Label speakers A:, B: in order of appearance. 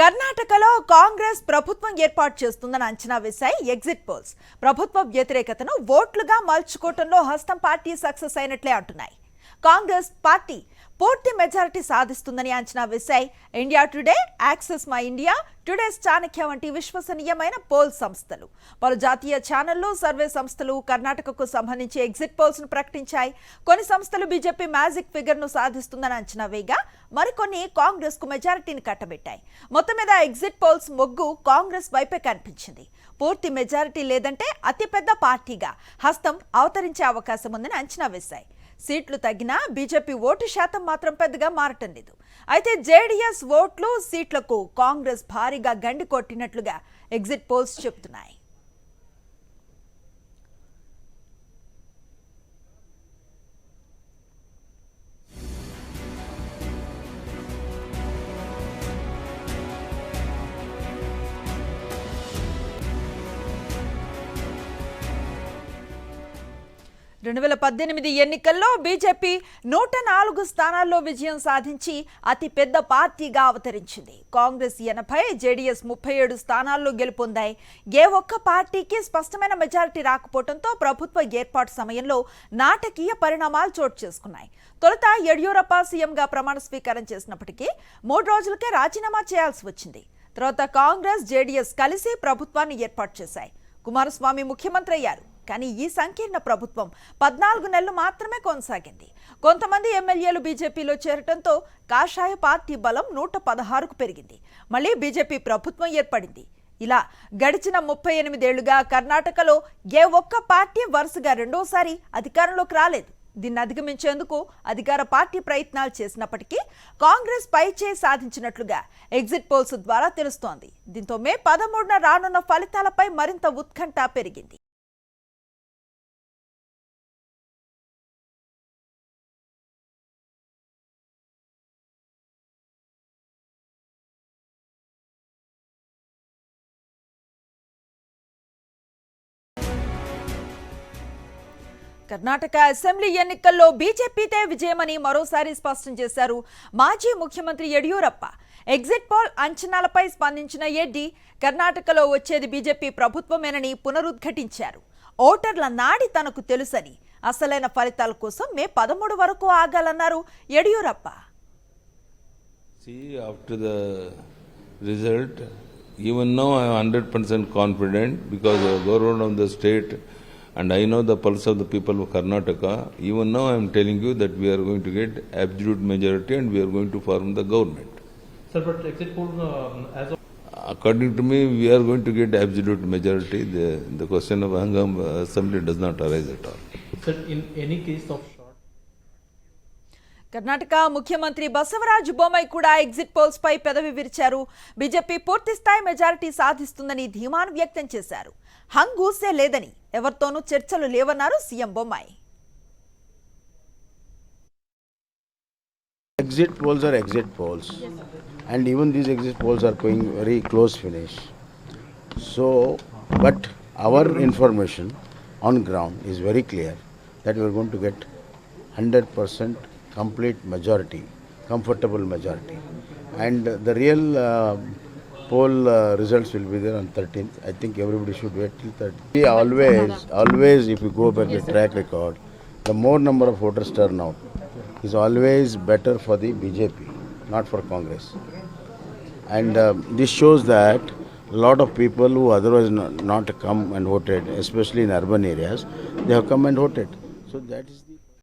A: కర్ణాటకలో కాంగ్రెస్ ప్రభుత్వం ఏర్పాటు చేస్తుందని అంచనా వేశాయి ఎగ్జిట్ పోల్స్. ప్రభుత్వ వ్యతిరేకతను ఓట్లుగా మలుచుకోవడంలో హస్తం పార్టీ సక్సెస్ అయినట్లే అంటున్నాయి. కాంగ్రెస్ పార్టీ పూర్తి మెజారిటీ సాధిస్తుందని అంచనా వేశాయి India Today, Axis My India, Today's Chanakya వంటి విశ్వసనీయమైన పోల్ సంస్థలు. పలు జాతీయ ఛానళ్లు, సర్వే సంస్థలు కర్ణాటకకు సంబంధించి ఎగ్జిట్ పోల్స్ ను ప్రకటించాయి. కొన్ని సంస్థలు బీజేపీ మ్యాజిక్ ఫిగర్ ను సాధిస్తుందని అంచనా వేయగా మరికొన్ని కాంగ్రెస్ కు మెజారిటీని కట్టబెట్టాయి. మొత్తం మీద ఎగ్జిట్ పోల్స్ మొగ్గు కాంగ్రెస్ వైపే కనిపించింది. పూర్తి మెజారిటీ లేదంటే అతిపెద్ద పార్టీగా హస్తం అవతరించే అవకాశం ఉందని అంచనా వేశాయి. సీట్లు తగ్గినా బీజేపీ ఓటు శాతం మాత్రం పెద్దగా మారటం లేదు. అయితే జేడీఎస్ ఓట్లు, సీట్లకు కాంగ్రెస్ భారీగా గండి కొట్టినట్లుగా ఎగ్జిట్ పోల్స్ చెబుతున్నాయి. 2018 ఎన్నికల్లో బీజేపీ 104 స్థానాల్లో విజయం సాధించి అతి పెద్ద పార్టీగా అవతరించింది. కాంగ్రెస్ 80, జేడీఎస్ 37 స్థానాల్లో గెలుపొందాయి. ఏ ఒక్క పార్టీకి స్పష్టమైన మెజారిటీ రాకపోవడంతో ప్రభుత్వ ఏర్పాటు సమయంలో నాటకీయ పరిణామాలు చోటు చేసుకున్నాయి. తొలుత యడియూరప్ప సీఎంగా ప్రమాణ స్వీకారం చేసినప్పటికీ 3 రోజులకే రాజీనామా చేయాల్సి వచ్చింది. తర్వాత కాంగ్రెస్, జేడీఎస్ కలిసి ప్రభుత్వాన్ని ఏర్పాటు చేశాయి. కుమారస్వామి ముఖ్యమంత్రి అయ్యారు. కానీ ఈ సంకీర్ణ ప్రభుత్వం 14 నెలలు మాత్రమే కొనసాగింది. కొంతమంది ఎమ్మెల్యేలు బీజేపీలో చేరటంతో కాషాయ పార్టీ బలం 116కు పెరిగింది. మళ్ళీ బీజేపీ ప్రభుత్వం ఏర్పడింది. ఇలా గడిచిన 38 ఏళ్లుగా కర్ణాటకలో ఏ ఒక్క పార్టీ వరుసగా రెండోసారి అధికారంలోకి రాలేదు. దీన్ని అధిగమించేందుకు అధికార పార్టీ ప్రయత్నాలు చేసినప్పటికీ కాంగ్రెస్ పైచేయి సాధించినట్లుగా ఎగ్జిట్ పోల్స్ ద్వారా తెలుస్తోంది. దీంతో మే 13న రానున్న ఫలితాలపై మరింత ఉత్కంఠ పెరిగింది. కర్ణాటక అసెంబ్లీ ఎన్నికల్లో బీజేపీతే విజయమని మరోసారి స్పష్టం చేశారు మాజీ ముఖ్యమంత్రి యడియూరప్ప. ఎగ్జిట్ పోల్ అంచనాలపై స్పందించిన ఎడ్డి కర్ణాటకలో వచ్చేది బీజేపీ ప్రభుత్వమేనని పునరుద్ఘాటించారు. ఓటర్ల నాడి తనకు తెలుసని, అసలైన ఫలితాల కోసం మే 13 వరకు ఆగాలన్నారు Yediyurappa.
B: After the result, even now I am 100% confident because the government of the state and I know the pulse of the people of Karnataka. Even now I am telling you that we are going to get absolute majority and we are going to form the government.
C: Sir, but exit poll as of...
B: According to me, we are going to get absolute majority. The question of Hangam assembly does not arise at all.
C: Sir, in any case of short...
A: Karnataka ముఖ్యమంత్రి బసవరాజ్ బొమ్మాయి కూడా exit polls పై పెదవి విరిచారు. BJP పూర్తిస్థాయి majority సాధిస్తుందని ధీమాను వ్యక్తం చేశారు. హంగూసే లేదని, ఎవరితోనూ చర్చలు లేవన్నారు CM Bommai.
D: Exit polls are exit polls, and even these exit polls are going very close finish. So, but our information on ground is very clear that we are going to get 100% complete majority, comfortable majority, and the real poll results will be there on 13th. I think everybody should wait till 13th. Always, if you go back the track record, the more number of voters turn out is always better for the BJP, not for Congress. And this shows that a lot of people who otherwise not come and voted, especially in urban areas, they have come and voted. So that is the